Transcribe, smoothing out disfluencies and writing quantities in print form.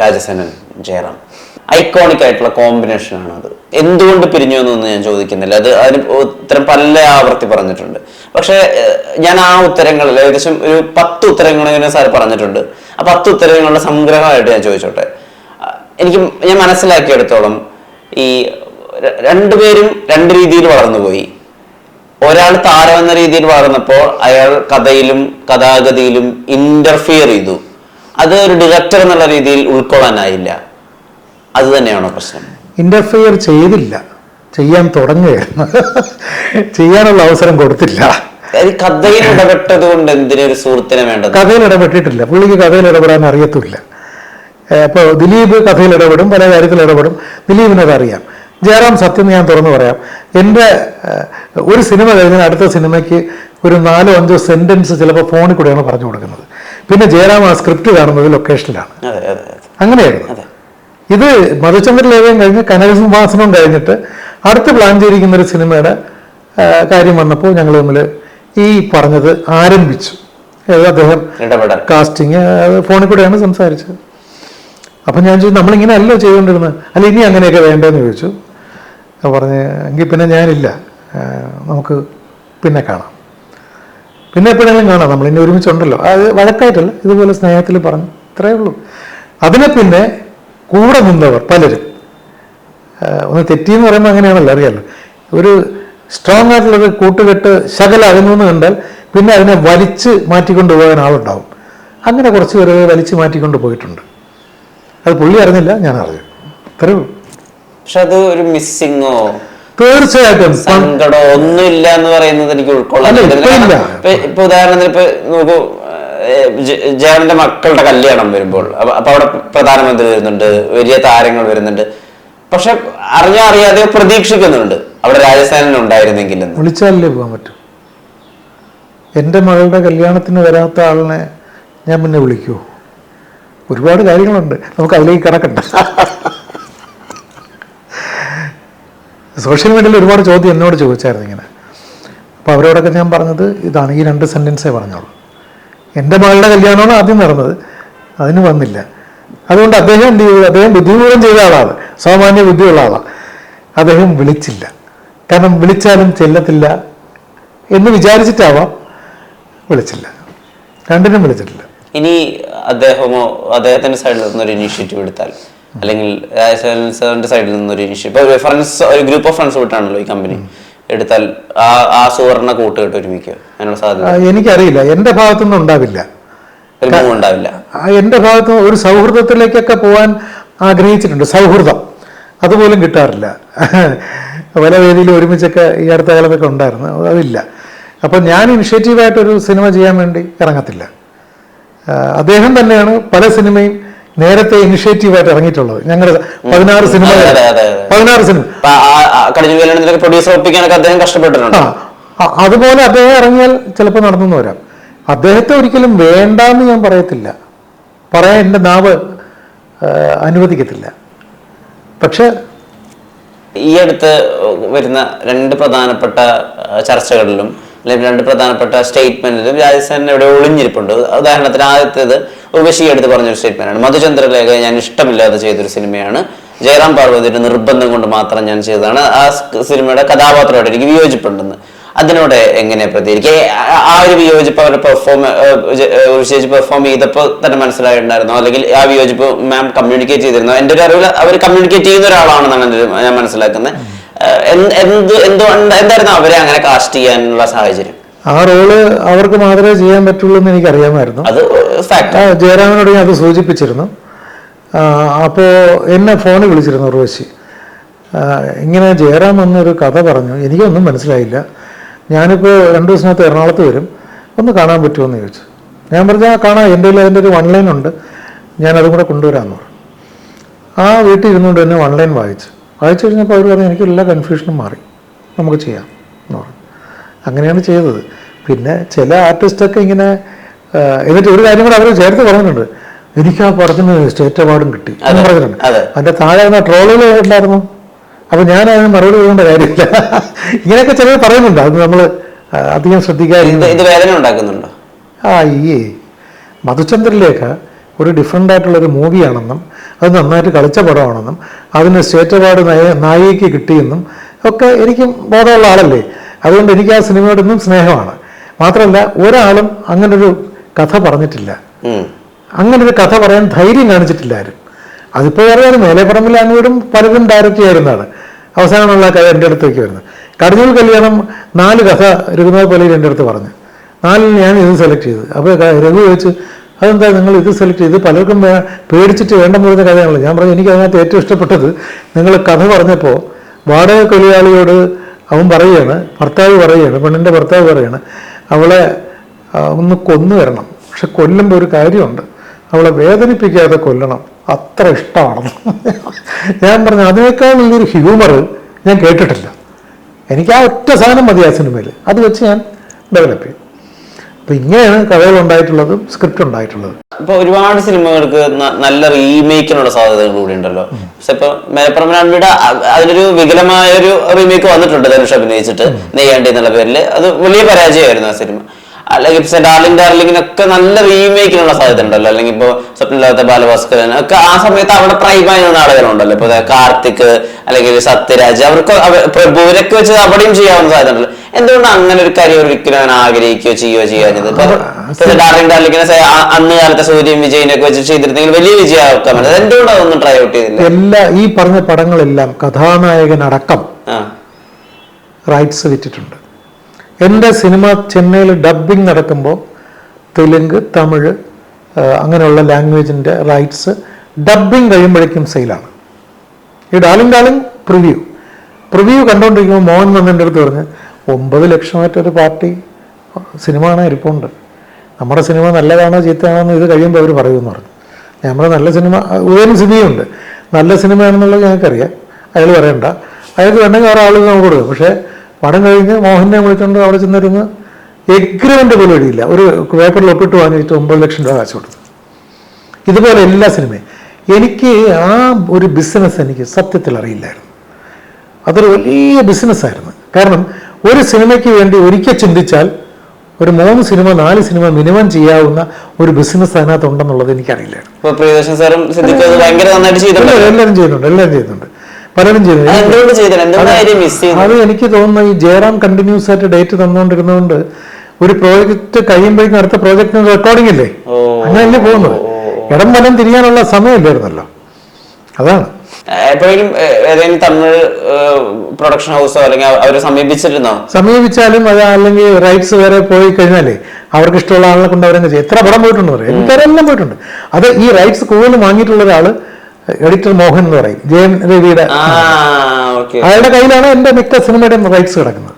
Rajasenan Jayaram iconic ആയിട്ടുള്ള കോമ്പിനേഷനാണ് അത്. എന്തുകൊണ്ട് പിരിഞ്ഞു എന്നൊന്നും ഞാൻ ചോദിക്കുന്നില്ല, അതിന് ഉത്തരം പല ആവർത്തി പറഞ്ഞിട്ടുണ്ട്. പക്ഷെ ഞാൻ ആ ഉത്തരങ്ങളിൽ ഏകദേശം ഒരു 10 ഉത്തരങ്ങൾ ഇങ്ങനെ സാർ പറഞ്ഞിട്ടുണ്ട്. ആ 10 ഉത്തരങ്ങളുടെ സംഗ്രഹമായിട്ട് ഞാൻ ചോദിച്ചോട്ടെ. ഞാൻ മനസ്സിലാക്കിയെടുത്തോളം ഈ രണ്ടുപേരും രണ്ട് രീതിയിൽ വളർന്നുപോയി. ഒരാൾ താരം എന്ന രീതിയിൽ വളർന്നപ്പോൾ അയാൾ കഥയിലും കഥാഗതിയിലും ഇന്റർഫിയർ ചെയ്തു. അത് ഒരു ഡയറക്ടർ എന്നുള്ള രീതിയിൽ ഉൾക്കൊള്ളാനായില്ല. അത് തന്നെയാണോ പ്രശ്നം? ഇന്റർഫിയർ ചെയ്തില്ല, ചെയ്യാൻ തുടങ്ങുകയായിരുന്നു, ചെയ്യാനുള്ള അവസരം കൊടുത്തില്ല. കഥയിൽ ഇടപെട്ടത് കൊണ്ട് എന്തിനൊരു സുഹൃത്തിനെ വേണ്ടത്? കഥയിൽ ഇടപെട്ടിട്ടില്ല, പുള്ളിക്ക് കഥയിൽ ഇടപെടാൻ അറിയത്തില്ല. ഇപ്പോൾ ദിലീപ് കഥയിൽ ഇടപെടും, പല കാര്യത്തിൽ ഇടപെടും, ദിലീപിനത് അറിയാം. ജയറാം സത്യം ഞാൻ തുറന്നു പറയാം, എൻ്റെ ഒരു സിനിമ കഴിഞ്ഞാൽ അടുത്ത സിനിമയ്ക്ക് ഒരു 4-5 സെന്റൻസ് ചിലപ്പോൾ ഫോണിൽ കൂടെയാണ് പറഞ്ഞു കൊടുക്കുന്നത്. പിന്നെ ജയറാം ആ സ്ക്രിപ്റ്റ് കാണുന്നത് ലൊക്കേഷനിലാണ്. അങ്ങനെയായിരുന്നു. ഇത് മധുചന്ദ്രലേഖയും കഴിഞ്ഞ് കനകസിംഹാസനവും കഴിഞ്ഞിട്ട് അടുത്ത് പ്ലാൻ ചെയ്തിരിക്കുന്ന ഒരു സിനിമയുടെ കാര്യം വന്നപ്പോൾ ഞങ്ങൾ തമ്മിൽ ഈ പറഞ്ഞത് ആരംഭിച്ചു. അദ്ദേഹം കാസ്റ്റിങ് ഫോണിൽ കൂടെയാണ് സംസാരിച്ചത്. അപ്പം ഞാൻ ചോദിച്ചു, നമ്മളിങ്ങനെ അല്ലോ ചെയ്തുകൊണ്ടിരുന്നത്, അല്ല ഇനി അങ്ങനെയൊക്കെ വേണ്ടതെന്ന് ചോദിച്ചു. പറഞ്ഞ് എങ്കിൽ പിന്നെ ഞാനില്ല, നമുക്ക് പിന്നെ കാണാം, പിന്നെ എപ്പോഴെങ്കിലും കാണാം, നമ്മളിനി ഒരുമിച്ചുണ്ടല്ലോ. അത് വഴക്കായിട്ടല്ല, ഇതുപോലെ സ്നേഹത്തിൽ പറഞ്ഞു, ഇത്രയേ ഉള്ളൂ. അതിനെ പിന്നെ കൂടെ നിന്നവർ പലരും ഒന്ന് തെറ്റിയെന്ന് പറയുമ്പോൾ അങ്ങനെയാണല്ലോ, അറിയാമല്ലോ. ഒരു സ്ട്രോങ് ആയിട്ടുള്ളൊരു കൂട്ടുകെട്ട് ശകല അകന്നു കണ്ടാൽ പിന്നെ അതിനെ വലിച്ച് മാറ്റിക്കൊണ്ട് പോകാൻ ആളുണ്ടാവും. അങ്ങനെ കുറച്ച് പേര് വലിച്ച് മാറ്റിക്കൊണ്ട് പോയിട്ടുണ്ട്. അത് പുള്ളി അറിഞ്ഞില്ല, ഞാൻ അറിഞ്ഞു, ഇത്രയേ ഉള്ളൂ. പക്ഷെ അത് ഒരു മിസ്സിങ്ങോ തീർച്ചയായിട്ടും സങ്കടോ ഒന്നുമില്ല എന്ന് പറയുന്നത് എനിക്ക് ഉൾക്കൊള്ളാൻ. ഇപ്പൊ ഉദാഹരണത്തിന് ഇപ്പൊ നോക്കൂ, ജയന്റെ മക്കളുടെ കല്യാണം വരുമ്പോൾ അപ്പൊ അവിടെ പ്രധാനമന്ത്രി വരുന്നുണ്ട്, വലിയ താരങ്ങൾ വരുന്നുണ്ട്. പക്ഷെ അറിയാതെ പ്രതീക്ഷിക്കുന്നുണ്ട് അവിടെ രാജസ്ഥാനിൽ ഉണ്ടായിരുന്നെങ്കിൽ. വിളിച്ചാലേ പോകാൻ പറ്റും. എൻ്റെ മകളുടെ കല്യാണത്തിന് വരാത്ത ആളിനെ ഞാൻ പിന്നെ വിളിക്കുമോ? ഒരുപാട് കാര്യങ്ങളുണ്ട്, നമുക്ക് അതിലേക്ക് കിടക്കണ്ട. സോഷ്യൽ മീഡിയയിൽ ഒരുപാട് ചോദ്യം എന്നോട് ചോദിച്ചായിരുന്നു ഇങ്ങനെ. അപ്പോൾ അവരോടൊക്കെ ഞാൻ പറഞ്ഞത് ഇതാണ്, ഈ 2 സെൻറ്റൻസേ പറഞ്ഞോളൂ. എൻ്റെ മകളുടെ കല്യാണമാണ് ആദ്യം നടന്നത്, അതിന് വന്നില്ല. അതുകൊണ്ട് അദ്ദേഹം ബുദ്ധിപൂർവ്വം ചെയ്ത ആളാണ്, സാമാന്യ ബുദ്ധിയുള്ള ആളാണ്. അദ്ദേഹം വിളിച്ചില്ല, കാരണം വിളിച്ചാലും ചെല്ലത്തില്ല എന്ന് വിചാരിച്ചിട്ടാവാം വിളിച്ചില്ല. രണ്ടിനും വിളിച്ചിട്ടില്ല. ഇനി അദ്ദേഹത്തിന്റെ സൈഡിൽ നിന്നൊരു ഇനീഷ്യേറ്റീവ് എടുത്താൽ, അല്ലെങ്കിൽ രാജസ്ഥാനിന്റെ സൈഡിൽ നിന്നൊരു ഇനീഷ്യേറ്റീവ്, ഒരു ഗ്രൂപ്പ് ഓഫ് ഫ്രണ്ട്സ് വിട്ടാണല്ലോ ഈ കമ്പനി എടുത്താൽ, ആ സുവർണ കൂട്ടുകെട്ട് ഒരുമിക്കുക അതിനുള്ള സാധ്യത എനിക്കറിയില്ല. എൻ്റെ ഭാഗത്തുനിന്നും ഉണ്ടാവില്ല. എൻ്റെ ഭാഗത്ത് ഒരു സൗഹൃദത്തിലേക്കൊക്കെ പോകാൻ ആഗ്രഹിച്ചിട്ടുണ്ട്. സൗഹൃദം അതുപോലും കിട്ടാറില്ല. പല വേദിയിൽ ഒരുമിച്ചൊക്കെ ഈ അടുത്ത കാലത്തൊക്കെ ഉണ്ടായിരുന്നു, അതില്ല. അപ്പം ഞാൻ ഇനിഷ്യേറ്റീവായിട്ടൊരു സിനിമ ചെയ്യാൻ വേണ്ടി ഇറങ്ങത്തില്ല. അദ്ദേഹം തന്നെയാണ് പല സിനിമയും നേരത്തെ ഇനിഷ്യേറ്റീവായിട്ട് ഇറങ്ങിയിട്ടുള്ളത്. ഞങ്ങൾ 16 സിനിമ അതുപോലെ അദ്ദേഹം ഇറങ്ങിയാൽ ചിലപ്പോൾ നടന്നു വരാം. അദ്ദേഹത്തെ ഒരിക്കലും വേണ്ടാന്ന് ഞാൻ പറയത്തില്ല, പറയാൻ എൻ്റെ നാവ് അനുവദിക്കത്തില്ല. പക്ഷെ ഈ അടുത്ത് വരുന്ന 2 പ്രധാനപ്പെട്ട ചർച്ചകളിലും അല്ലെങ്കിൽ 2 പ്രധാനപ്പെട്ട സ്റ്റേറ്റ്മെന്റിലും രാജസ്ഥാനിൽ എവിടെ ഒളിഞ്ഞിരിപ്പുണ്ട്. ഉദാഹരണത്തിന് ആദ്യത്തേത് ഉർവശി എടുത്ത് പറഞ്ഞൊരു സ്റ്റേറ്റ്മെന്റാണ്, മധുചന്ദ്രലേഖ ഞാൻ ഇഷ്ടമില്ലാതെ ചെയ്തൊരു സിനിമയാണ്, ജയറാം പാർവതിയുടെ നിർബന്ധം കൊണ്ട് മാത്രം ഞാൻ ചെയ്തതാണ്, ആ സിനിമയുടെ കഥാപാത്രമായിട്ട് എനിക്ക് വിയോജിപ്പുണ്ടെന്ന്. അതിനോട് എങ്ങനെ പ്രതികരിക്കുക? ആ ഒരു വിയോജിപ്പ് അവർ പെർഫോം ചെയ്തപ്പോൾ തന്നെ മനസ്സിലായിട്ടുണ്ടായിരുന്നോ, അല്ലെങ്കിൽ ആ വിയോജിപ്പ് മാം കമ്മ്യൂണിക്കേറ്റ് ചെയ്തിരുന്നോ? എൻ്റെ ഒരു അറിവിൽ അവർ കമ്മ്യൂണിക്കേറ്റ് ചെയ്യുന്ന ഒരാളാണെന്നാണ് ഞാൻ മനസ്സിലാക്കുന്നത്. എന്തായിരുന്നു അവരെ അങ്ങനെ കാസ്റ്റ് ചെയ്യാനുള്ള സാഹചര്യം? ആ റോള് അവർക്ക് മാത്രമേ ചെയ്യാൻ പറ്റുള്ളൂ എന്ന് എനിക്കറിയാമായിരുന്നു. അത് ജയറാമിനോട് ഞാൻ അത് സൂചിപ്പിച്ചിരുന്നു. അപ്പോൾ എന്നെ ഫോണിൽ വിളിച്ചിരുന്നു ഉർവശി. ഇങ്ങനെ ജയറാം എന്നൊരു കഥ പറഞ്ഞു, എനിക്കൊന്നും മനസ്സിലായില്ല, ഞാനിപ്പോൾ 2 ദിവസത്തിനകത്ത് എറണാകുളത്ത് വരും, ഒന്ന് കാണാൻ പറ്റുമോ എന്ന് ചോദിച്ചു. ഞാൻ പറഞ്ഞാൽ കാണാം, എൻ്റെ കയ്യിൽ അതിൻ്റെ ഒരു 1 ലൈൻ ഉണ്ട്, ഞാനതും കൂടെ കൊണ്ടുവരാമെന്ന് പറഞ്ഞു. ആ വീട്ടിൽ ഇരുന്നുകൊണ്ട് തന്നെ 1 ലൈൻ വായിച്ചു കഴിഞ്ഞപ്പോൾ അവർ പറഞ്ഞു എനിക്ക് എല്ലാ കൺഫ്യൂഷനും മാറി, നമുക്ക് ചെയ്യാം എന്ന് പറഞ്ഞു. അങ്ങനെയാണ് ചെയ്തത്. പിന്നെ ചില ആർട്ടിസ്റ്റൊക്കെ ഇങ്ങനെ എന്നിട്ട് ഒരു കാര്യം കൂടെ അവർ ചേർത്ത് പറഞ്ഞിട്ടുണ്ട്, എനിക്ക് ആ പടത്തിന് സ്റ്റേറ്റ് അവാർഡും കിട്ടി എന്ന് പറഞ്ഞിട്ടുണ്ട്. അതിൻ്റെ താഴെ ട്രോളുകൾ ഉണ്ടായിരുന്നു. അപ്പോൾ ഞാൻ അതിന് മറുപടി കൊടുക്കേണ്ട കാര്യമില്ല. ഇങ്ങനെയൊക്കെ ചിലർ പറയുന്നുണ്ട്, അത് നമ്മൾ അധികം ശ്രദ്ധിക്കാറുണ്ട്. ഈ മധുചന്ദ്രലേഖ ഒരു ഡിഫറെൻ്റ് ആയിട്ടുള്ളൊരു മൂവിയാണെന്നും അത് നന്നായിട്ട് കളിച്ച പടമാണെന്നും അതിന് സ്റ്റേറ്റ് അവാർഡ് നായികയ്ക്ക് കിട്ടിയെന്നും ഒക്കെ എനിക്ക് ബോധമുള്ള ആളല്ലേ. അതുകൊണ്ട് എനിക്ക് ആ സിനിമയോടൊന്നും സ്നേഹമാണ്. മാത്രമല്ല ഒരാളും അങ്ങനൊരു കഥ പറഞ്ഞിട്ടില്ല, അങ്ങനൊരു കഥ പറയാൻ ധൈര്യം കാണിച്ചിട്ടില്ല ആരും. അതിപ്പോൾ അറിയാതെ മേലെപ്പറമ്പിൽ അങ്ങോട്ടും പലരും ഡയറക്റ്റ് ചെയ്യുന്നതാണ്. അവസാനമുള്ള കഥ എൻ്റെ അടുത്തേക്ക് വരുന്നത്. കടിഞ്ഞൂൽ കല്യാണം 4 കഥ രഘുനാഥ് പലേരി എൻ്റെ അടുത്ത് പറഞ്ഞു. 4 ഞാൻ ഇത് സെലക്ട് ചെയ്തു. അപ്പോൾ രഘു ചോദിച്ചു അതെന്താ നിങ്ങൾ ഇത് സെലക്ട് ചെയ്ത്, പലർക്കും പേടിച്ചിട്ട് വേണ്ടെന്ന് പറഞ്ഞ കഥയാണല്ലോ. ഞാൻ പറഞ്ഞു എനിക്ക് അതിനകത്ത് ഏറ്റവും ഇഷ്ടപ്പെട്ടത് നിങ്ങൾ കഥ പറഞ്ഞപ്പോൾ വാടക കൊലയാളിയോട് അവൻ പറയുകയാണ്, ഭർത്താവ് പറയുകയാണ്, പെണ്ണിൻ്റെ ഭർത്താവ് പറയുകയാണ് അവളെ ഒന്ന് കൊന്നു വരണം, പക്ഷെ കൊല്ലുമ്പോൾ ഒരു കാര്യമുണ്ട്, അവളെ വേദനിപ്പിക്കാതെ കൊല്ലണം, അത്ര ഇഷ്ടമാണെന്ന്. ഞാൻ പറഞ്ഞു അതിനേക്കാൾ വലിയൊരു ഹ്യൂമർ ഞാൻ കേട്ടിട്ടില്ല. എനിക്ക് ആ ഒറ്റ സാധനം മതി ആ സിനിമയിൽ, അത് വെച്ച് ഞാൻ ഡെവലപ്പ് ചെയ്യും. അപ്പം ഇങ്ങനെയാണ് കഥകൾ ഉണ്ടായിട്ടുള്ളതും സ്ക്രിപ്റ്റ് ഉണ്ടായിട്ടുള്ളത്. ഇപ്പൊ ഒരുപാട് സിനിമകൾക്ക് നല്ല റീമേക്കിനുള്ള സാധ്യതകൾ കൂടി ഉണ്ടല്ലോ. പക്ഷെ ഇപ്പൊ മേലപ്പറമ്പിലാണ്ടിയുടെ അതിലൊരു വികലമായ ഒരു റീമേക്ക് വന്നിട്ടുണ്ട് ധനുഷ് അഭിനയിച്ചിട്ട് നെയ്യാണ്ടി എന്നുള്ള പേരിൽ. അത് വലിയ പരാജയമായിരുന്നു ആ സിനിമ. അല്ലെങ്കിൽ ഡാർലിങ്ങിനൊക്കെ നല്ല റീമേക്കിനുള്ള സാധ്യത ഉണ്ടല്ലോ. അല്ലെങ്കിൽ ഇപ്പൊ സ്വപ്നലാത്ത ബാലഭാസ്കരൻ ഒക്കെ ആ സമയത്ത് അവിടെ പ്രൈമായി നിന്ന ആളുകളുണ്ടല്ലോ. ഇപ്പൊ കാർത്തിക് അല്ലെങ്കിൽ സത്യരാജ്, അവർക്ക് പ്രഭുവിനൊക്കെ വെച്ച് അവിടെയും ചെയ്യാവുന്ന സാധ്യത ഉണ്ടല്ലോ. എന്തുകൊണ്ട് അങ്ങനെ ഒരു കരിയർ ഒരിക്കലും അങ്ങനെ ആഗ്രഹിക്കുകയോ ചെയ്യുകയോ ചെയ്യാഞ്ഞത്? ഡാർലിങ്ങിനെ അന്ന് കാലത്തെ സൂര്യൻ വിജയനൊക്കെ വെച്ച് ചെയ്തിരുന്നെങ്കിൽ വലിയ വിജയമാക്കാൻ പറ്റും. എന്തുകൊണ്ട് അതൊന്നും ട്രൈ ഔട്ട് ചെയ്തില്ല? എല്ലാ ഈ പറഞ്ഞ പടങ്ങളെല്ലാം കഥാനായകനടക്കം റൈറ്റ്സ് വിറ്റിട്ടുണ്ട്. എൻ്റെ സിനിമ ചെന്നൈയിൽ ഡബ്ബിങ് നടക്കുമ്പോൾ തെലുങ്ക്, തമിഴ് അങ്ങനെയുള്ള ലാംഗ്വേജിൻ്റെ റൈറ്റ്സ് ഡബ്ബിങ് കഴിയുമ്പോഴേക്കും സെയിലാണ്. ഈ ഡാർലിംഗ് പ്രിവ്യൂ കണ്ടുകൊണ്ടിരിക്കുമ്പോൾ മോഹൻ വന്നെൻ്റെ അടുത്ത് പറഞ്ഞ് 9 ലക്ഷമായിട്ടൊരു പാർട്ടി സിനിമ കാണാൻ ഇരിപ്പുണ്ട്, നമ്മുടെ സിനിമ നല്ലതാണോ ചീത്തയാണോ എന്ന് ഇത് കഴിയുമ്പോൾ അവർ പറയുമെന്ന് പറഞ്ഞു. നമ്മുടെ നല്ല സിനിമ ഉദയൻ സിനിമയുണ്ട്, നല്ല സിനിമയാണെന്നുള്ളത് ഞങ്ങൾക്കറിയാം, അയാൾ പറയണ്ട, അയാൾക്ക് വേണമെങ്കിൽ വേറെ ആളുകൾ നമുക്ക് കൊടുക്കും. പക്ഷേ പടം കഴിഞ്ഞ് മോഹനെ വിളിച്ചുകൊണ്ട് അവിടെ ചെന്നിരുന്ന് എഗ്രിമെൻ്റ് പോലും എഴുതിയില്ല, ഒരു പേപ്പറിൽ ഒപ്പിട്ട് വാങ്ങിയിട്ട് 9 ലക്ഷം രൂപ കാശ് കൊടുത്തു. ഇതുപോലെ എല്ലാ സിനിമയും. എനിക്ക് ആ ഒരു ബിസിനസ് എനിക്ക് സത്യത്തിൽ അറിയില്ലായിരുന്നു. അതൊരു വലിയ ബിസിനസ്സായിരുന്നു. കാരണം ഒരു സിനിമയ്ക്ക് വേണ്ടി ഒരിക്കൽ ചിന്തിച്ചാൽ ഒരു 3 സിനിമ 4 സിനിമ മിനിമം ചെയ്യാവുന്ന ഒരു ബിസിനസ് അതിനകത്ത് ഉണ്ടെന്നുള്ളത് എനിക്കറിയില്ലായിരുന്നു. എല്ലാവരും ചെയ്യുന്നുണ്ട്, പലരും ചെയ്യുന്നുണ്ട്. അത് എനിക്ക് തോന്നുന്നു ഈ ജയറാം കണ്ടിന്യൂസ് ആയിട്ട് ഡേറ്റ് തന്നുകൊണ്ടിരുന്നതുകൊണ്ട് ഒരു പ്രോജക്റ്റ് കഴിയുമ്പോഴേക്കും അടുത്ത പ്രോജക്റ്റിന് റെക്കോർഡിംഗ് ഇല്ലേ, അങ്ങനെയല്ലേ പോകുന്നത്. ഇടം വലം തിരിയാനുള്ള സമയമില്ലായിരുന്നല്ലോ, അതാണ്. എപ്പോഴെങ്കിലും ഏതെങ്കിലും തമിഴ് പ്രൊഡക്ഷൻ ഹൗസോ അല്ലെങ്കിൽ അവരെ സമീപിച്ചിരുന്നോ? സമീപിച്ചാലും അത് അല്ലെങ്കിൽ റൈറ്റ്സ് വരെ പോയി കഴിഞ്ഞാലേ അവർക്ക് ഇഷ്ടമുള്ള ആളെ കൊണ്ട് അവരങ്ങ് ചെയ്യും. എത്ര പടം പോയിട്ടുണ്ട് പറയും, എനിക്കറിയെല്ലാം പോയിട്ടുണ്ട്. അത് ഈ റൈറ്റ്സ് കൂടുതൽ വാങ്ങിയിട്ടുള്ള ഒരാള് എഡിറ്റർ മോഹൻ എന്ന് പറയും, ജയൻ രവിയുടെ, അയാളുടെ കയ്യിലാണ് എൻ്റെ മിക്ക സിനിമയുടെയും റൈറ്റ്സ് കിടക്കുന്നത്.